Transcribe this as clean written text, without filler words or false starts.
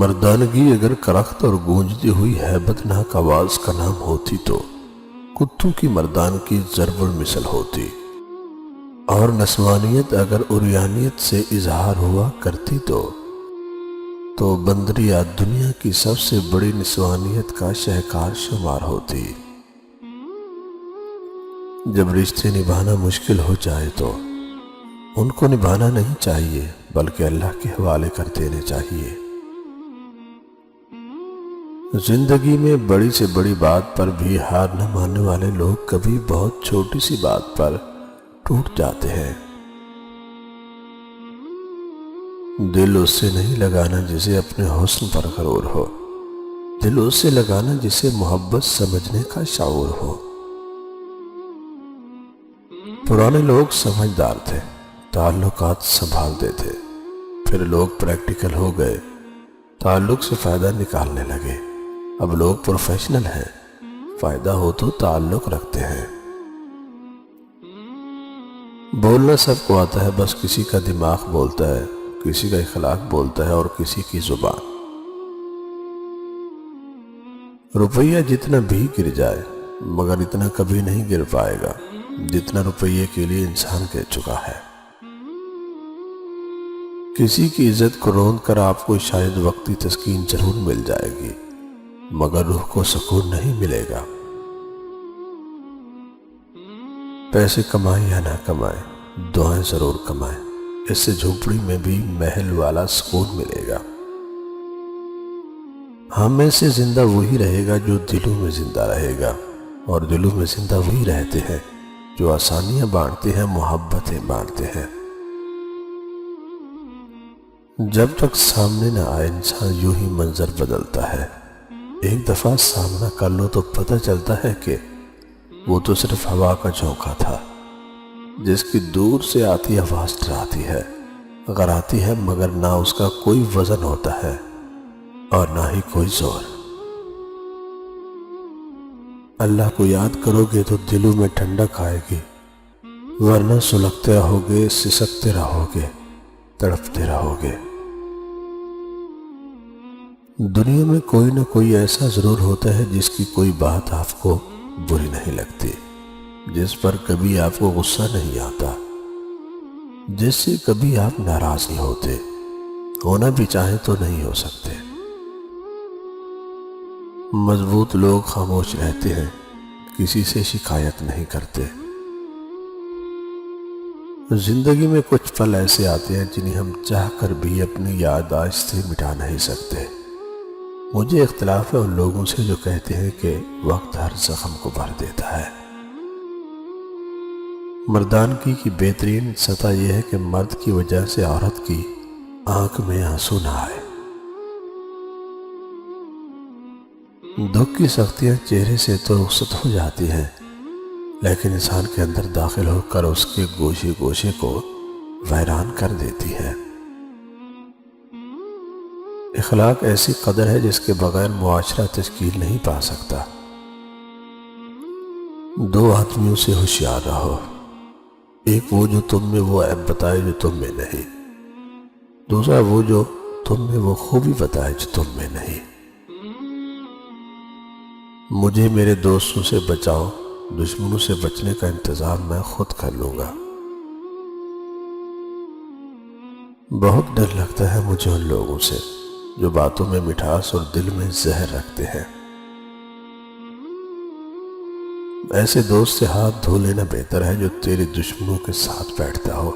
مردانگی اگر کرخت اور گونجتی ہوئی ہیبت ناک آواز کا نام ہوتی تو کتوں کی مردانگی ضرب المثل ہوتی، اور نسوانیت اگر عریانیت سے اظہار ہوا کرتی تو بندریات دنیا کی سب سے بڑی نسوانیت کا شہکار شمار ہوتی۔ جب رشتے نبھانا مشکل ہو جائے تو ان کو نبھانا نہیں چاہیے بلکہ اللہ کے حوالے کر دینے چاہیے۔ زندگی میں بڑی سے بڑی بات پر بھی ہار نہ ماننے والے لوگ کبھی بہت چھوٹی سی بات پر ٹوٹ جاتے ہیں۔ دل اس سے نہیں لگانا جسے اپنے حسن پر غرور ہو، دل اس سے لگانا جسے محبت سمجھنے کا شعور ہو۔ پرانے لوگ سمجھدار تھے، تعلقات سنبھالتے تھے، پھر لوگ پریکٹیکل ہو گئے، تعلق سے فائدہ نکالنے لگے۔ اب لوگ پروفیشنل ہیں، فائدہ ہو تو تعلق رکھتے ہیں۔ بولنا سب کو آتا ہے، بس کسی کا دماغ بولتا ہے، کسی کا اخلاق بولتا ہے اور کسی کی زبان۔ روپیہ جتنا بھی گر جائے مگر اتنا کبھی نہیں گر پائے گا جتنا روپیے کے لیے انسان گر چکا ہے۔ کسی کی عزت کو روند کر آپ کو شاید وقتی تسکین ضرور مل جائے گی مگر روح کو سکون نہیں ملے گا۔ پیسے کمائیں یا نہ کمائیں، دعائیں ضرور کمائیں، اس سے جھوپڑی میں بھی محل والا سکون ملے گا۔ ہم میں سے زندہ وہی رہے گا جو دلوں میں زندہ رہے گا، اور دلوں میں زندہ وہی رہتے ہیں جو آسانیاں بانٹتے ہیں، محبتیں بانٹتے ہیں۔ جب تک سامنے نہ آئے انسان یوں ہی منظر بدلتا ہے۔ ایک دفعہ سامنا کر لو تو پتہ چلتا ہے کہ وہ تو صرف ہوا کا جھونکا تھا جس کی دور سے آتی آواز ڈراتی ہے، اگر آتی ہے مگر نہ اس کا کوئی وزن ہوتا ہے اور نہ ہی کوئی زور۔ اللہ کو یاد کرو گے تو دلوں میں ٹھنڈک آئے گی، ورنہ سلگتے رہو گے، سسکتے رہو گے، تڑپتے رہو گے۔ دنیا میں کوئی نہ کوئی ایسا ضرور ہوتا ہے جس کی کوئی بات آپ کو بری نہیں لگتی، جس پر کبھی آپ کو غصہ نہیں آتا، جس سے کبھی آپ ناراض نہیں ہوتے، ہونا بھی چاہیں تو نہیں ہو سکتے۔ مضبوط لوگ خاموش رہتے ہیں، کسی سے شکایت نہیں کرتے۔ زندگی میں کچھ پل ایسے آتے ہیں جنہیں ہم چاہ کر بھی اپنی یادداشت سے مٹا نہیں سکتے۔ مجھے اختلاف ہے ان لوگوں سے جو کہتے ہیں کہ وقت ہر زخم کو بھر دیتا ہے۔ مردانگی کی بہترین سطح یہ ہے کہ مرد کی وجہ سے عورت کی آنکھ میں آنسو نہ آئے۔ دکھ کی سختیاں چہرے سے تو رخصت ہو جاتی ہیں لیکن انسان کے اندر داخل ہو کر اس کے گوشے گوشے کو ویران کر دیتی ہے۔ اخلاق ایسی قدر ہے جس کے بغیر معاشرہ تشکیل نہیں پا سکتا۔ دو آدمیوں سے ہوشیار رہو، ایک وہ جو تم میں وہ عیب بتائے جو تم میں نہیں، دوسرا وہ جو تم میں وہ خوبی بتائے جو تم میں نہیں۔ مجھے میرے دوستوں سے بچاؤ، دشمنوں سے بچنے کا انتظام میں خود کر لوں گا۔ بہت ڈر لگتا ہے مجھے ان لوگوں سے جو باتوں میں مٹھاس اور دل میں زہر رکھتے ہیں۔ ایسے دوست سے ہاتھ دھو لینا بہتر ہے جو تیرے دشمنوں کے ساتھ بیٹھتا ہو۔